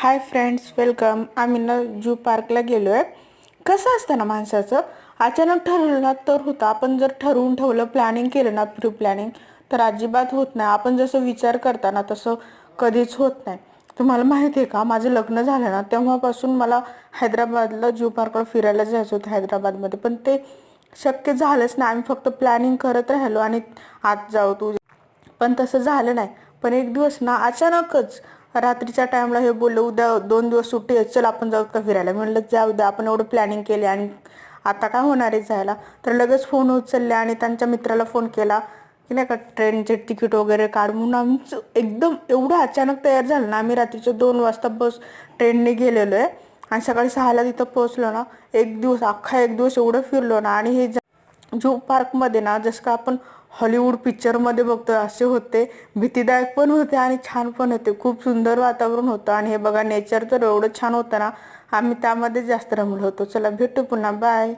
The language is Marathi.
Hi friends, welcome. आम्ही ना जू पार्कला गेलो आहे. कसं असतं ना माणसाचं, अचानक ठरवलं तर होतं. आपण जर ठरवून ठेवलं, प्लॅनिंग केलं ना, प्री प्लॅनिंग, तर अजिबात होत नाही. आपण जसं विचार करताना तसं कधीच होत नाही. तुम्हाला माहिती आहे का, माझं लग्न झालं ना तेव्हापासून मला हैदराबादला जू पार्कला फिरायला जायचं होतं हैदराबादमध्ये, पण ते शक्य झालंच नाही. आम्ही फक्त प्लॅनिंग करत राहिलो आणि आज जाऊ तू, पण तसं झालं नाही. पण एक दिवस ना अचानकच रात्रीच्या टाइमला हे बोललं, उद्या 2 दिवस सुट्टी आहे, चल आपण जाऊ का फिरायला. म्हणलं जाऊ द्या, आपण एवढं प्लॅनिंग केले आणि आता काय होणार आहे जायला. तर लगेच फोन उचलले आणि त्यांच्या मित्राला फोन केला की नाही का, ट्रेनचे तिकीट वगैरे काढ म्हणून. आमचं एकदम एवढं अचानक तयार झालं ना, आम्ही रात्रीच्या 2 वाजता ट्रेनने गेलेलो आहे आणि सकाळी 6ला तिथं पोहोचलो ना. अख्खा एक दिवस एवढं फिरलो ना. आणि हे जू पार्कमध्ये ना जसं का आपण हॉलिवूड पिक्चरमध्ये बघतो असे होते. भीतीदायक पण होते आणि छान पण होते. खूप सुंदर वातावरण होतं आणि हे बघा, नेचर तर एवढं छान होतं ना, आम्ही त्यामध्ये जास्त रमलो होतो. चला भेटू पुन्हा, बाय.